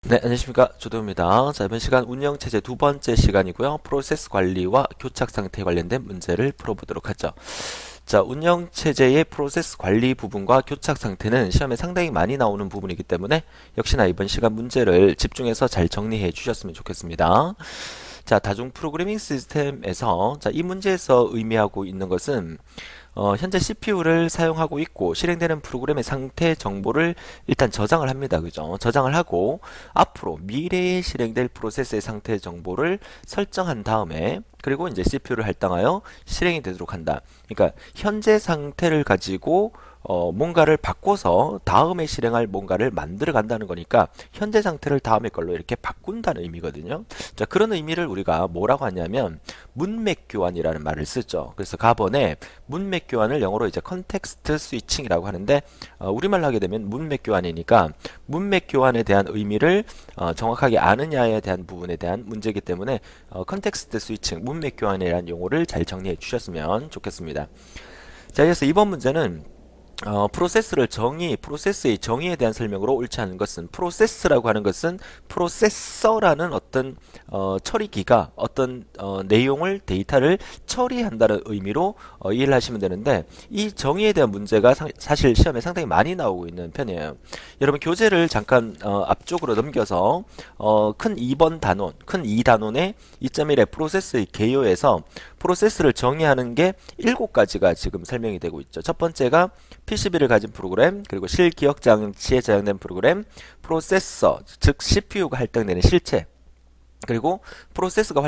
네, 안녕하십니까. 조도입니다. 자, 이번 시간 운영체제 두 번째 시간이고요. 프로세스 관리와 교착 상태에 관련된 문제를 풀어보도록 하죠. 자, 운영체제의 프로세스 관리 부분과 교착 상태는 시험에 상당히 많이 나오는 부분이기 때문에 역시나 이번 시간 문제를 집중해서 잘 정리해 주셨으면 좋겠습니다. 자, 다중 프로그래밍 시스템에서 이 문제에서 의미하고 있는 것은 현재 CPU를 사용하고 있고 실행되는 프로그램의 상태 정보를 일단 저장을 합니다. 그죠? 저장을 하고 앞으로 미래에 실행될 프로세스의 상태 정보를 설정한 다음에 그리고 이제 CPU를 할당하여 실행이 되도록 한다. 그러니까 현재 상태를 가지고 뭔가를 바꿔서 다음에 실행할 뭔가를 만들어 간다는 거니까 현재 상태를 다음의 걸로 이렇게 바꾼다는 의미거든요. 자, 그런 의미를 우리가 뭐라고 하냐면 문맥 교환이라는 말을 쓰죠. 그래서 가번에 문맥 교환을 영어로 이제 컨텍스트 스위칭이라고 하는데 우리말로 하게 되면 문맥 교환이니까 문맥 교환에 대한 의미를 정확하게 아느냐에 대한 부분에 대한 문제이기 때문에 컨텍스트 스위칭, 문맥 교환이라는 용어를 잘 정리해 주셨으면 좋겠습니다. 자, 그래서 이번 문제는 프로세스의 정의에 대한 설명으로 옳지 않은 것은 프로세스라고 하는 것은 프로세서라는 어떤 처리기가 어떤 내용을 데이터를 처리한다는 의미로 이해를 하시면 되는데 이 정의에 대한 문제가 사실 시험에 상당히 많이 나오고 있는 편이에요. 여러분 교재를 잠깐 앞쪽으로 넘겨서 큰 2번 단원, 큰 2단원의 2.1의 프로세스의 개요에서 프로세스를 정의하는 게 7가지가 지금 설명이 되고 있죠. 첫 번째가 PCB를 가진 프로그램, 그리고 실기억 장치에 저장된 프로그램, 프로세서, 즉 CPU가 할당되는 실체, 그리고 프로세스가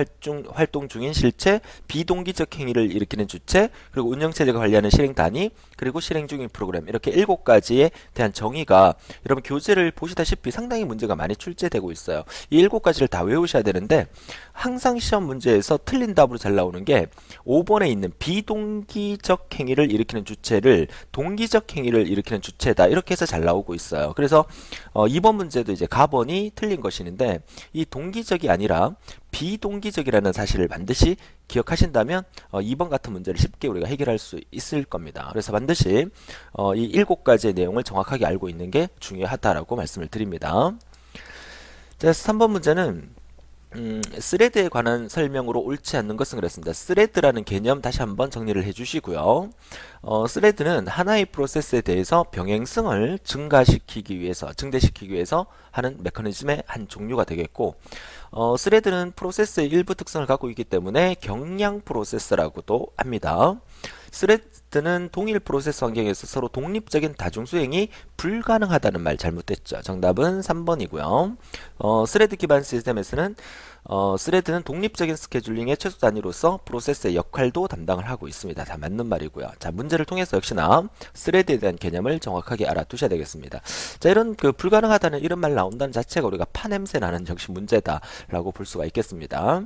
활동 중인 실체, 비동기적 행위를 일으키는 주체, 그리고 운영체제가 관리하는 실행 단위, 그리고 실행 중인 프로그램 이렇게 7가지에 대한 정의가 여러분 교재를 보시다시피 상당히 문제가 많이 출제되고 있어요. 이 7가지를 다 외우셔야 되는데 항상 시험 문제에서 틀린 답으로 잘 나오는 게 5번에 있는 비동기적 행위를 일으키는 주체를 동기적 행위를 일으키는 주체다 이렇게 해서 잘 나오고 있어요. 그래서 이번 문제도 이제 가번이 틀린 것이는데 이 동기적이 아니라 비동기적이라는 사실을 반드시 기억하신다면 2번 같은 문제를 쉽게 우리가 해결할 수 있을 겁니다. 그래서 반드시 이 7가지의 내용을 정확하게 알고 있는 게 중요하다라고 말씀을 드립니다. 자, 3번 문제는 스레드에 관한 설명으로 옳지 않는 것은 그랬습니다. 스레드라는 개념 다시 한번 정리를 해주시고요. 스레드는 하나의 프로세스에 대해서 병행성을 증대시키기 위해서 하는 메커니즘의 한 종류가 되겠고, 스레드는 프로세스의 일부 특성을 갖고 있기 때문에 경량 프로세스라고도 합니다. 스레드는 동일 프로세스 환경에서 서로 독립적인 다중수행이 불가능하다는 말 잘못됐죠. 정답은 3번이고요. 스레드 기반 시스템에서는 스레드는 독립적인 스케줄링의 최소 단위로서 프로세스의 역할도 담당을 하고 있습니다. 다 맞는 말이고요. 자, 문제를 통해서 역시나 스레드에 대한 개념을 정확하게 알아두셔야 되겠습니다. 자, 이런 불가능하다는 이런 말 나온다는 자체가 우리가 파냄새 나는 역시 문제다라고 볼 수가 있겠습니다.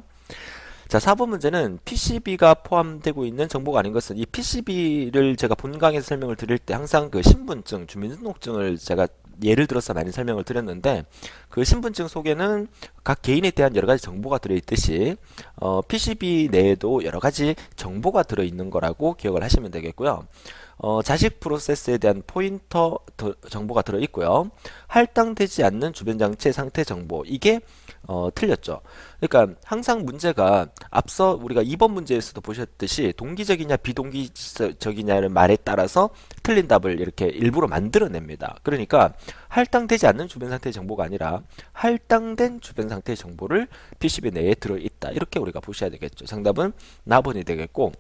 자, 4번 문제는 PCB가 포함되고 있는 정보가 아닌 것은 이 PCB를 제가 본강에서 설명을 드릴 때 항상 그 신분증, 주민등록증을 제가 예를 들어서 많이 설명을 드렸는데 그 신분증 속에는 각 개인에 대한 여러 가지 정보가 들어있듯이 PCB 내에도 여러 가지 정보가 들어있는 거라고 기억을 하시면 되겠고요. 자식 프로세스에 대한 포인터 정보가 들어있고요. 할당되지 않는 주변 장치의 상태 정보 이게 틀렸죠. 그러니까 항상 문제가 앞서 우리가 2번 문제에서도 보셨듯이 동기적이냐 비동기적이냐는 말에 따라서 틀린 답을 이렇게 일부러 만들어냅니다. 그러니까 할당되지 않는 주변 상태의 정보가 아니라 할당된 주변 상태의 정보를 PCB 내에 들어있다. 이렇게 우리가 보셔야 되겠죠. 정답은 나번이 되겠고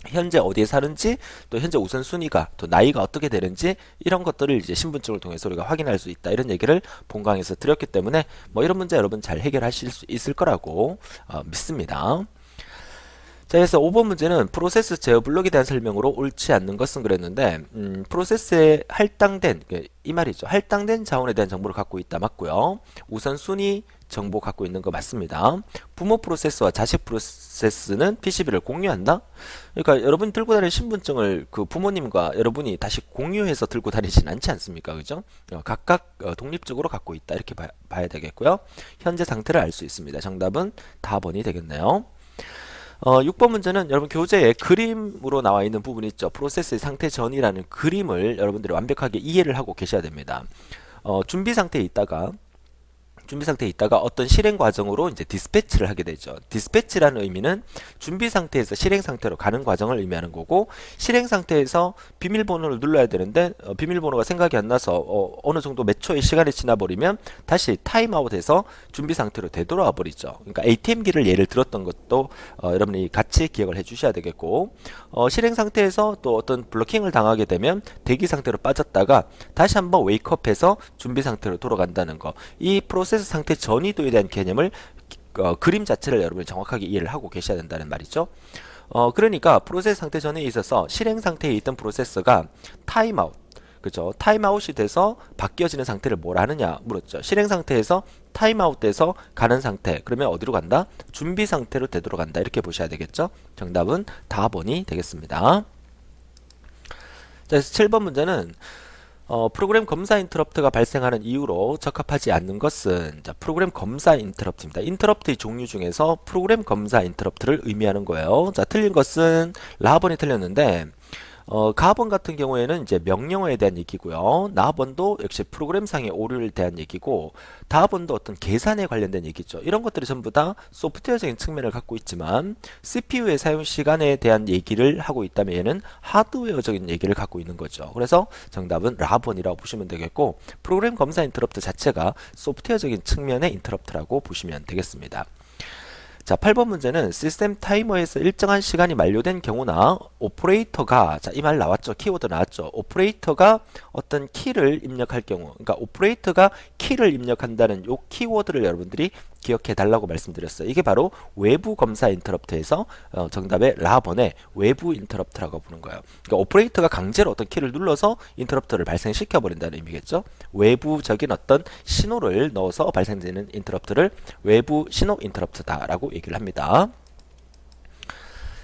현재 어디에 사는지 또 현재 우선순위가 또 나이가 어떻게 되는지 이런 것들을 이제 신분증을 통해서 우리가 확인할 수 있다 이런 얘기를 본강에서 드렸기 때문에 뭐 이런 문제 여러분 잘 해결하실 수 있을 거라고 믿습니다. 자, 그래서 5번 문제는 프로세스 제어 블록에 대한 설명으로 옳지 않는 것은 그랬는데 프로세스에 할당된 이 말이죠. 할당된 자원에 대한 정보를 갖고 있다 맞고요. 우선순위 정보 갖고 있는 거 맞습니다. 부모 프로세스와 자식 프로세스는 PCB를 공유한다? 그러니까 여러분이 들고 다니는 신분증을 그 부모님과 여러분이 다시 공유해서 들고 다니진 않지 않습니까? 그죠? 각각 독립적으로 갖고 있다. 이렇게 봐야 되겠고요. 현재 상태를 알 수 있습니다. 정답은 다번이 되겠네요. 6번 문제는 여러분 교재에 그림으로 나와 있는 부분이 있죠. 프로세스의 상태 전이라는 그림을 여러분들이 완벽하게 이해를 하고 계셔야 됩니다. 준비 상태에 있다가 준비 상태에 있다가 어떤 실행 과정으로 이제 디스패치를 하게 되죠. 디스패치라는 의미는 준비 상태에서 실행 상태로 가는 과정을 의미하는 거고, 실행 상태에서 비밀번호를 눌러야 되는데 비밀번호가 생각이 안 나서 어느 정도 몇 초의 시간이 지나버리면 다시 타임아웃해서 준비 상태로 되돌아와 버리죠. 그러니까 ATM기를 예를 들었던 것도 여러분이 같이 기억을 해 주셔야 되겠고, 실행 상태에서 또 어떤 블로킹을 당하게 되면 대기 상태로 빠졌다가 다시 한번 웨이크업해서 준비 상태로 돌아간다는 거, 이 프로세스 상태 전이도에 대한 개념을 그림 자체를 여러분이 정확하게 이해를 하고 계셔야 된다는 말이죠. 그러니까 프로세스 상태 전에 있어서 실행 상태에 있던 프로세서가 타임아웃, 그죠? 타임아웃이 돼서 바뀌어지는 상태를 뭘 하느냐 물었죠. 실행 상태에서 타임아웃 돼서 가는 상태, 그러면 어디로 간다? 준비 상태로 되돌아간다, 이렇게 보셔야 되겠죠. 정답은 4번이 되겠습니다. 자, 7번 문제는 프로그램 검사 인터럽트가 발생하는 이유로 적합하지 않는 것은, 자, 프로그램 검사 인터럽트입니다. 인터럽트의 종류 중에서 프로그램 검사 인터럽트를 의미하는 거예요. 자, 틀린 것은 라번이 틀렸는데, 가번 같은 경우에는 이제 명령어에 대한 얘기고요. 나번도 역시 프로그램상의 오류를 대한 얘기고, 다번도 어떤 계산에 관련된 얘기죠. 이런 것들이 전부 다 소프트웨어적인 측면을 갖고 있지만 CPU의 사용 시간에 대한 얘기를 하고 있다면 얘는 하드웨어적인 얘기를 갖고 있는 거죠. 그래서 정답은 라번이라고 보시면 되겠고, 프로그램 검사 인터럽트 자체가 소프트웨어적인 측면의 인터럽트라고 보시면 되겠습니다. 자, 8번 문제는 시스템 타이머에서 일정한 시간이 만료된 경우나 오퍼레이터가, 자, 이 말 나왔죠. 키워드 나왔죠. 오퍼레이터가 어떤 키를 입력할 경우, 그러니까 오퍼레이터가 키를 입력한다는 요 키워드를 여러분들이 기억해 달라고 말씀드렸어요. 이게 바로 외부 검사 인터럽트에서 정답의 라번의 외부 인터럽트라고 부르는 거예요. 그러니까 오퍼레이터가 강제로 어떤 키를 눌러서 인터럽트를 발생시켜 버린다는 의미겠죠. 외부적인 어떤 신호를 넣어서 발생되는 인터럽트를 외부 신호 인터럽트다라고 얘기를 합니다.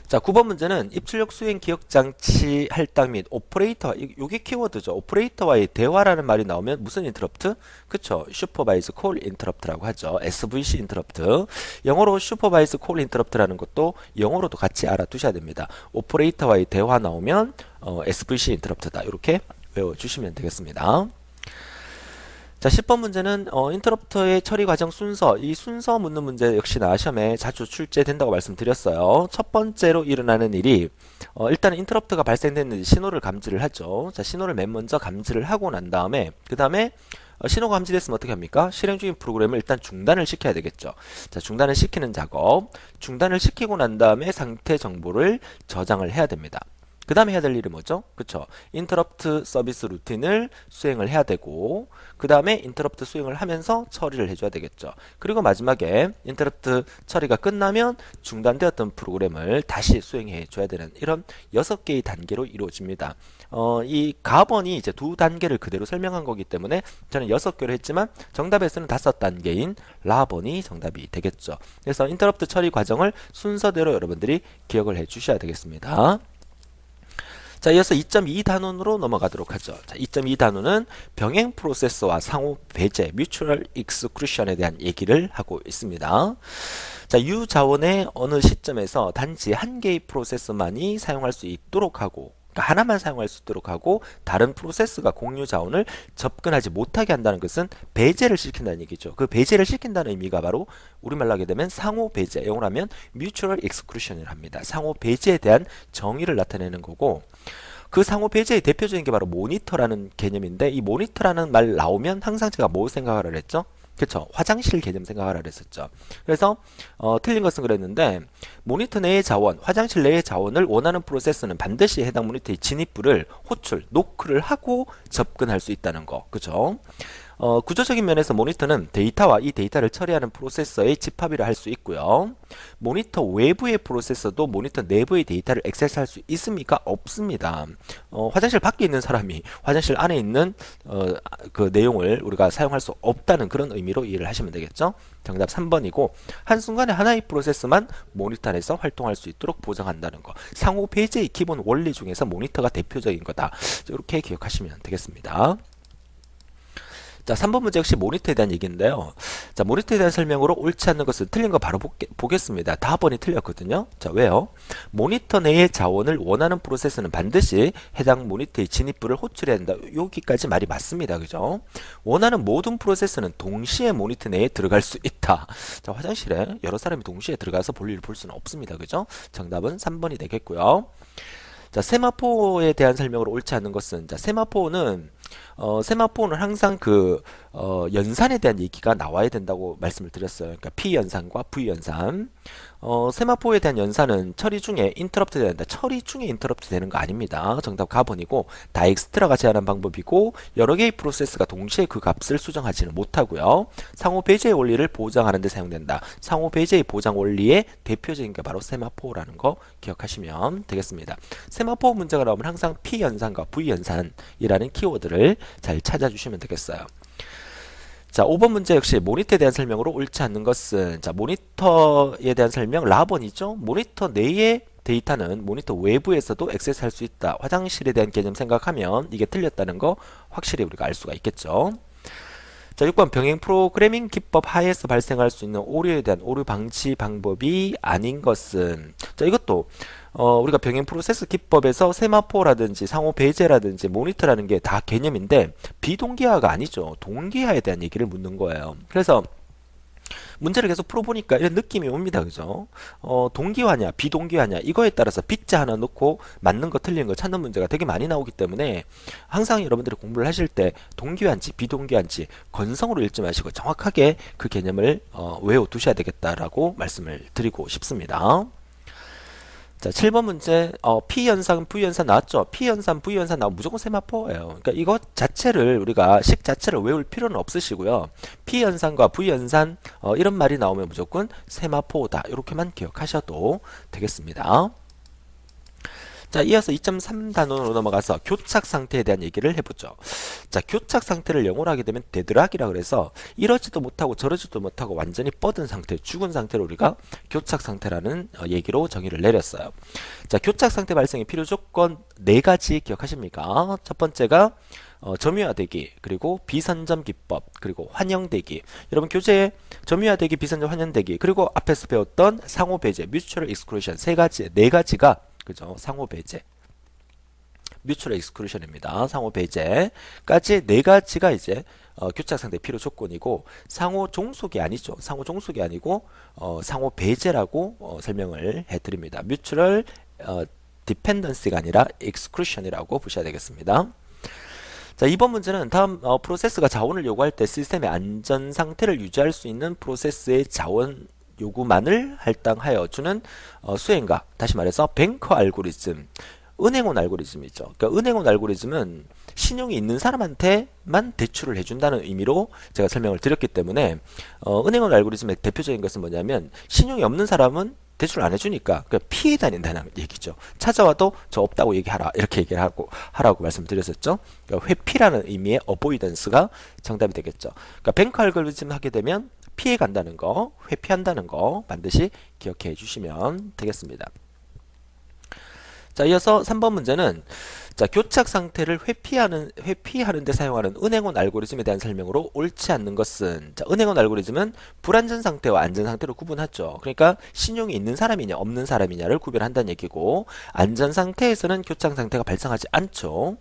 자, 9번 문제는 입출력 수행 기억 장치 할당 및 오퍼레이터, 요게 키워드죠. 오퍼레이터와의 대화라는 말이 나오면 무슨 인터럽트? 그쵸, 슈퍼바이즈 콜 인터럽트라고 하죠. SVC 인터럽트. 영어로 슈퍼바이즈 콜 인터럽트라는 것도 영어로도 같이 알아두셔야 됩니다. 오퍼레이터와의 대화 나오면 SVC 인터럽트다, 이렇게 외워주시면 되겠습니다. 자, 10번 문제는 인터럽터의 처리 과정 순서, 이 순서 묻는 문제 역시나 시험에 자주 출제된다고 말씀드렸어요. 첫 번째로 일어나는 일이 일단은 인터럽트가 발생됐는지 신호를 감지를 하죠. 자, 신호를 맨 먼저 감지를 하고 난 다음에 그 다음에 신호가 감지됐으면 어떻게 합니까? 실행 중인 프로그램을 일단 중단을 시켜야 되겠죠. 자, 중단을 시키는 작업, 중단을 시키고 난 다음에 상태 정보를 저장을 해야 됩니다. 그 다음에 해야 될 일이 뭐죠? 그쵸? 인터럽트 서비스 루틴을 수행을 해야 되고, 그 다음에 인터럽트 수행을 하면서 처리를 해줘야 되겠죠. 그리고 마지막에 인터럽트 처리가 끝나면 중단되었던 프로그램을 다시 수행해 줘야 되는 이런 6개의 단계로 이루어집니다. 이 가번이 이제 2단계를 그대로 설명한 거기 때문에 저는 6개로 했지만 정답에서는 5단계인 라번이 정답이 되겠죠. 그래서 인터럽트 처리 과정을 순서대로 여러분들이 기억을 해 주셔야 되겠습니다. 자, 이어서 2.2 단원으로 넘어가도록 하죠. 자, 2.2 단원은 병행 프로세서와 상호 배제, 뮤추얼 익스크루션에 대한 얘기를 하고 있습니다. 자, U 자원의 어느 시점에서 단지 한 개의 프로세서만이 사용할 수 있도록 하고, 그러니까 하나만 사용할 수 있도록 하고 다른 프로세스가 공유 자원을 접근하지 못하게 한다는 것은 배제를 시킨다는 얘기죠. 그 배제를 시킨다는 의미가 바로 우리말로 하게 되면 상호 배제, 영어로 하면 mutual exclusion을 합니다. 상호 배제에 대한 정의를 나타내는 거고, 그 상호 배제의 대표적인 게 바로 모니터라는 개념인데, 이 모니터라는 말 나오면 항상 제가 뭐 생각하라 그랬죠? 그쵸, 화장실 개념 생각하라 그랬었죠. 그래서 틀린 것은 그랬는데, 모니터 내의 자원, 화장실 내의 자원을 원하는 프로세스는 반드시 해당 모니터의 진입부를 호출, 노크를 하고 접근할 수 있다는 거, 그죠? 구조적인 면에서 모니터는 데이터와 이 데이터를 처리하는 프로세서의 집합이라 할 수 있고요. 모니터 외부의 프로세서도 모니터 내부의 데이터를 액세스할 수 있습니까? 없습니다. 화장실 밖에 있는 사람이 화장실 안에 있는 그 내용을 우리가 사용할 수 없다는 그런 의미로 이해를 하시면 되겠죠. 정답 3번이고, 한순간에 하나의 프로세스만 모니터 안에서 활동할 수 있도록 보장한다는 거, 상호 배제의 기본 원리 중에서 모니터가 대표적인 거다, 이렇게 기억하시면 되겠습니다. 자, 3번 문제 역시 모니터에 대한 얘기인데요. 자, 모니터에 대한 설명으로 옳지 않는 것은 틀린 거 바로 보겠습니다. 다번이 틀렸거든요. 자, 왜요? 모니터 내의 자원을 원하는 프로세스는 반드시 해당 모니터의 진입부를 호출해야 된다. 여기까지 말이 맞습니다. 그죠? 원하는 모든 프로세스는 동시에 모니터 내에 들어갈 수 있다. 자, 화장실에 여러 사람이 동시에 들어가서 볼일을 볼 수는 없습니다. 그죠? 정답은 3번이 되겠고요. 자, 세마포에 대한 설명으로 옳지 않은 것은, 자, 세마포는 항상 연산에 대한 얘기가 나와야 된다고 말씀을 드렸어요. 그러니까 P연산과 V연산. 세마포에 대한 연산은 처리 중에 인터럽트 된다. 처리 중에 인터럽트 되는 거 아닙니다. 정답 가번이고, 다익스트라가 제한한 방법이고, 여러 개의 프로세스가 동시에 그 값을 수정하지는 못하고요. 상호 배제의 원리를 보장하는 데 사용된다. 상호 배제의 보장 원리의 대표적인 게 바로 세마포라는 거 기억하시면 되겠습니다. 세마포 문제가 나오면 항상 P연산과 V연산이라는 키워드를 잘 찾아주시면 되겠어요. 자, 5번 문제 역시 모니터에 대한 설명으로 옳지 않는 것은, 자, 모니터에 대한 설명 라번이죠. 모니터 내의 데이터는 모니터 외부에서도 액세스할 수 있다. 화장실에 대한 개념 생각하면 이게 틀렸다는 거 확실히 우리가 알 수가 있겠죠. 자, 6번 병행 프로그래밍 기법 하에서 발생할 수 있는 오류에 대한 오류 방지 방법이 아닌 것은, 자, 이것도 우리가 병행 프로세스 기법에서 세마포라든지 상호 배제라든지 모니터라는 게 다 개념인데 비동기화가 아니죠. 동기화에 대한 얘기를 묻는 거예요. 그래서 문제를 계속 풀어보니까 이런 느낌이 옵니다. 그죠? 동기화냐 비동기화냐 이거에 따라서 빗자 하나 놓고 맞는 거 틀린 거 찾는 문제가 되게 많이 나오기 때문에 항상 여러분들이 공부를 하실 때 동기화인지 비동기화인지 건성으로 읽지 마시고 정확하게 그 개념을 외워두셔야 되겠다라고 말씀을 드리고 싶습니다. 자, 7번 문제, P연산, V연산 나왔죠? P연산, V연산 나오면 무조건 세마포예요. 그러니까 이거 자체를, 우리가 식 자체를 외울 필요는 없으시고요. P연산과 V연산, 이런 말이 나오면 무조건 세마포다. 이렇게만 기억하셔도 되겠습니다. 자, 이어서 2.3 단원으로 넘어가서 교착 상태에 대한 얘기를 해보죠. 자, 교착 상태를 영어로 하게 되면 데드락이라 그래서 이러지도 못하고 저러지도 못하고 완전히 뻗은 상태, 죽은 상태를 우리가 교착 상태라는 얘기로 정의를 내렸어요. 자, 교착 상태 발생의 필요 조건 4가지 기억하십니까? 첫 번째가 점유화되기, 그리고 비선점 기법, 그리고 환영되기. 여러분 교재에 점유화되기, 비선점, 환영되기, 그리고 앞에서 배웠던 상호 배제, 뮤추얼 익스클루션 네 가지가 그죠? 상호 배제, 뮤추얼 익스클루션입니다. 상호 배제까지 4가지가 이제 교착 상태 필요 조건이고, 상호 종속이 아니죠. 상호 종속이 아니고 상호 배제라고 설명을 해드립니다. 뮤추얼 디펜던시가 아니라 익스클루션이라고 보셔야 되겠습니다. 자, 이번 문제는 다음 프로세스가 자원을 요구할 때 시스템의 안전 상태를 유지할 수 있는 프로세스의 자원 요구만을 할당하여 주는 수행과, 다시 말해서 뱅커 알고리즘, 은행원 알고리즘이죠. 그러니까 은행원 알고리즘은 신용이 있는 사람한테만 대출을 해준다는 의미로 제가 설명을 드렸기 때문에 은행원 알고리즘의 대표적인 것은 뭐냐면 신용이 없는 사람은 대출 안 해주니까 그냥 피해 다닌다는 얘기죠. 찾아와도 저 없다고 얘기하라 이렇게 얘기를 하라고 말씀드렸었죠. 그러니까 회피라는 의미의 어보이던스가 정답이 되겠죠. 그러니까 뱅커 알고리즘 하게 되면 피해 간다는 거, 회피한다는 거 반드시 기억해 주시면 되겠습니다. 자, 이어서 3번 문제는, 자, 교착 상태를 회피하는 데 사용하는 은행원 알고리즘에 대한 설명으로 옳지 않는 것은, 자, 은행원 알고리즘은 불안전 상태와 안전 상태로 구분하죠. 그러니까 신용이 있는 사람이냐 없는 사람이냐를 구별한다는 얘기고, 안전 상태에서는 교착 상태가 발생하지 않죠.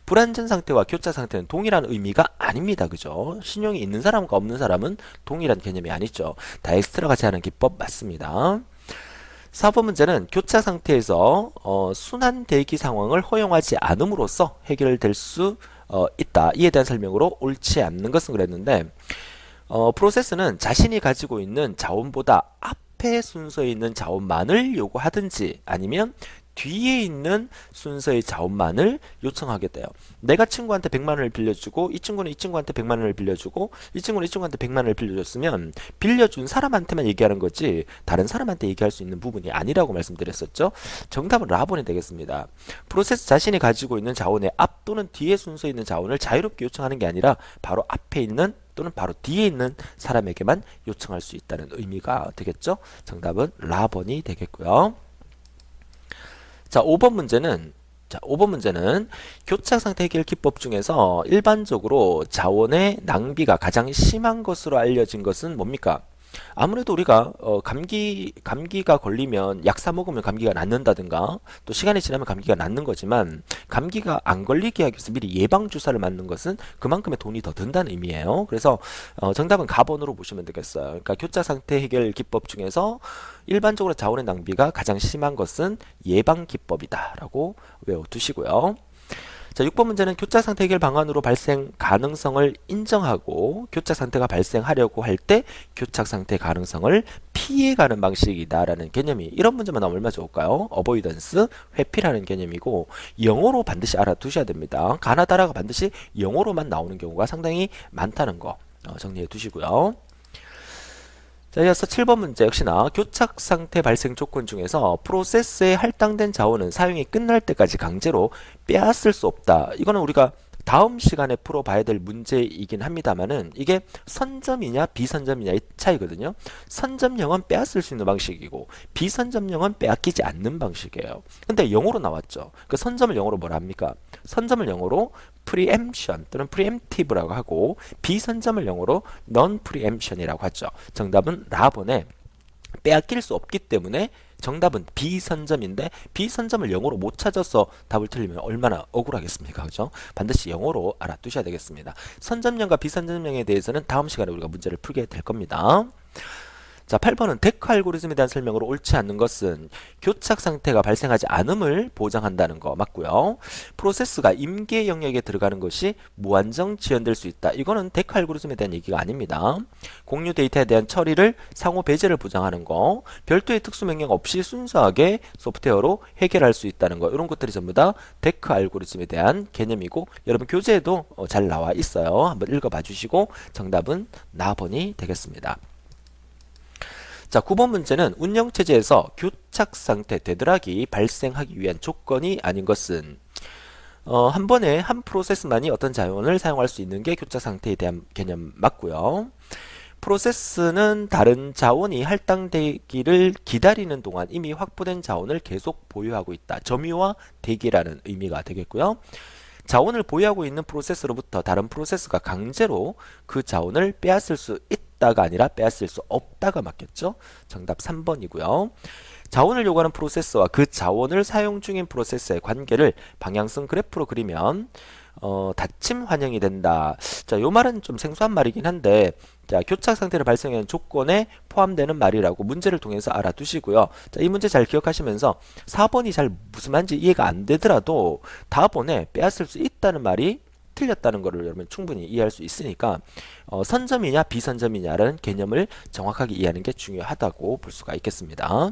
불안전 상태와 교착 상태는 동일한 의미가 아닙니다. 그죠? 신용이 있는 사람과 없는 사람은 동일한 개념이 아니죠. 다엑스트라가 제하는 기법 맞습니다. 4번 문제는 교착 상태에서 순환 대기 상황을 허용하지 않음으로써 해결될 수 있다. 이에 대한 설명으로 옳지 않는 것은 그랬는데, 프로세스는 자신이 가지고 있는 자원보다 앞에 순서에 있는 자원만을 요구하든지 아니면 뒤에 있는 순서의 자원만을 요청하게 돼요. 내가 친구한테 100만 원을 빌려주고 이 친구는 이 친구한테 100만 원을 빌려주고 이 친구는 이 친구한테 100만 원을 빌려줬으면 빌려준 사람한테만 얘기하는 거지 다른 사람한테 얘기할 수 있는 부분이 아니라고 말씀드렸었죠. 정답은 라본이 되겠습니다. 프로세스 자신이 가지고 있는 자원의 앞 또는 뒤에 순서에 있는 자원을 자유롭게 요청하는 게 아니라 바로 앞에 있는 또는 바로 뒤에 있는 사람에게만 요청할 수 있다는 의미가 되겠죠. 정답은 라본이 되겠고요. 자, 5번 문제는 자, 5번 문제는 교착 상태 해결 기법 중에서 일반적으로 자원의 낭비가 가장 심한 것으로 알려진 것은 뭡니까? 아무래도 우리가 감기가 걸리면 약 사 먹으면 감기가 낫는다든가 또 시간이 지나면 감기가 낫는 거지만 감기가 안 걸리게 하기 위해서 미리 예방 주사를 맞는 것은 그만큼의 돈이 더 든다는 의미예요. 그래서 정답은 가번으로 보시면 되겠어요. 그러니까 교차 상태 해결 기법 중에서 일반적으로 자원의 낭비가 가장 심한 것은 예방 기법이다라고 외워두시고요. 자, 6번 문제는 교차 상태 해결 방안으로 발생 가능성을 인정하고 교차 상태가 발생하려고 할 때 교착 상태 가능성을 피해가는 방식이다라는 개념이 이런 문제만 나오면 얼마나 좋을까요? 어보이던스, 회피라는 개념이고 영어로 반드시 알아두셔야 됩니다. 가나다라가 반드시 영어로만 나오는 경우가 상당히 많다는 거 정리해 두시고요. 자, 이어서 7번 문제 역시나 교착 상태 발생 조건 중에서 프로세스에 할당된 자원은 사용이 끝날 때까지 강제로 빼앗을 수 없다. 이거는 우리가 다음 시간에 풀어봐야 될 문제이긴 합니다만은 이게 선점이냐 비선점이냐의 차이거든요. 선점형은 빼앗을 수 있는 방식이고 비선점형은 빼앗기지 않는 방식이에요. 근데 영어로 나왔죠. 그 선점을 영어로 뭐라 합니까? 선점을 영어로 preemption 또는 preemptive라고 하고 비선점을 영어로 non-preemption이라고 하죠. 정답은 라번에 빼앗길 수 없기 때문에 정답은 비선점인데 비선점을 영어로 못 찾아서 답을 틀리면 얼마나 억울하겠습니까? 그죠? 반드시 영어로 알아두셔야 되겠습니다. 선점령과 비선점령에 대해서는 다음 시간에 우리가 문제를 풀게 될 겁니다. 자, 8번은 데크 알고리즘에 대한 설명으로 옳지 않는 것은 교착 상태가 발생하지 않음을 보장한다는 거 맞고요. 프로세스가 임계 영역에 들어가는 것이 무한정 지연될 수 있다. 이거는 데크 알고리즘에 대한 얘기가 아닙니다. 공유 데이터에 대한 처리를 상호 배제를 보장하는 거, 별도의 특수 명령 없이 순수하게 소프트웨어로 해결할 수 있다는 거, 이런 것들이 전부 다 데크 알고리즘에 대한 개념이고 여러분 교재에도 잘 나와 있어요. 한번 읽어봐 주시고 정답은 나번이 되겠습니다. 자, 9번 문제는 운영체제에서 교착 상태 되드락이 발생하기 위한 조건이 아닌 것은 한 번에 한 프로세스만이 어떤 자원을 사용할 수 있는 게 교착 상태에 대한 개념 맞고요. 프로세스는 다른 자원이 할당되기를 기다리는 동안 이미 확보된 자원을 계속 보유하고 있다. 점유와 대기라는 의미가 되겠고요. 자원을 보유하고 있는 프로세스로부터 다른 프로세스가 강제로 그 자원을 빼앗을 수 있다가 아니라 빼앗을 수 없다가 맞겠죠? 정답 3번이고요. 자원을 요구하는 프로세스와 그 자원을 사용 중인 프로세스의 관계를 방향성 그래프로 그리면 닫힘 환영이 된다. 자, 요 말은 좀 생소한 말이긴 한데 자, 교착 상태를 발생하는 조건에 포함되는 말이라고 문제를 통해서 알아두시고요. 자, 이 문제 잘 기억하시면서 4번이 잘 무슨 말인지 이해가 안 되더라도 다음번에 빼앗을 수 있다는 말이 틀렸다는 것을 여러분 충분히 이해할 수 있으니까 선점이냐 비선점이냐라는 개념을 정확하게 이해하는 게 중요하다고 볼 수가 있겠습니다.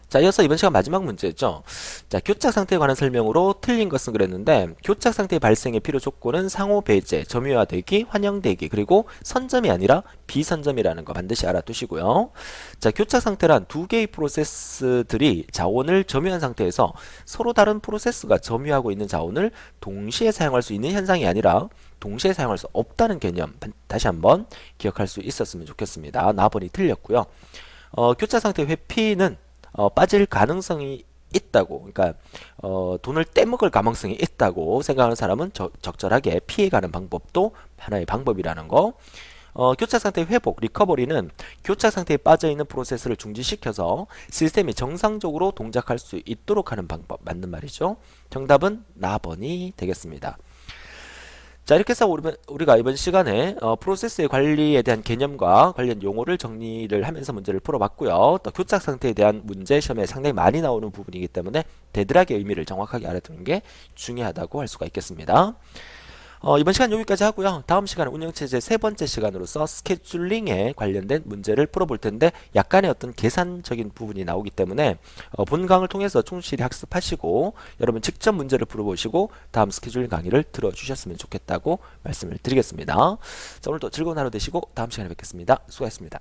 자, 이어서 이번 시간 마지막 문제죠. 자, 교착 상태에 관한 설명으로 틀린 것은 그랬는데 교착 상태의 발생의 필요 조건은 상호 배제, 점유화되기, 환영되기, 그리고 선점이 아니라 비선점이라는 거 반드시 알아두시고요. 자, 교착 상태란 두 개의 프로세스들이 자원을 점유한 상태에서 서로 다른 프로세스가 점유하고 있는 자원을 동시에 사용할 수 있는 현상이 아니라 동시에 사용할 수 없다는 개념 다시 한번 기억할 수 있었으면 좋겠습니다. 나번이 틀렸고요. 교착 상태 회피는 빠질 가능성이 있다고, 그러니까 돈을 떼먹을 가능성이 있다고 생각하는 사람은 적절하게 피해가는 방법도 하나의 방법이라는 거. 교착 상태 회복, 리커버리는 교착 상태에 빠져있는 프로세스를 중지시켜서 시스템이 정상적으로 동작할 수 있도록 하는 방법 맞는 말이죠. 정답은 나번이 되겠습니다. 자, 이렇게 해서 우리가 이번 시간에 프로세스의 관리에 대한 개념과 관련 용어를 정리를 하면서 문제를 풀어봤고요. 또 교착 상태에 대한 문제 시험에 상당히 많이 나오는 부분이기 때문에 데드락의 의미를 정확하게 알아두는 게 중요하다고 할 수가 있겠습니다. 이번 시간 여기까지 하고요. 다음 시간은 운영체제 세 번째 시간으로서 스케줄링에 관련된 문제를 풀어볼 텐데 약간의 어떤 계산적인 부분이 나오기 때문에 본강을 통해서 충실히 학습하시고 여러분 직접 문제를 풀어보시고 다음 스케줄링 강의를 들어주셨으면 좋겠다고 말씀을 드리겠습니다. 자, 오늘도 즐거운 하루 되시고 다음 시간에 뵙겠습니다. 수고하셨습니다.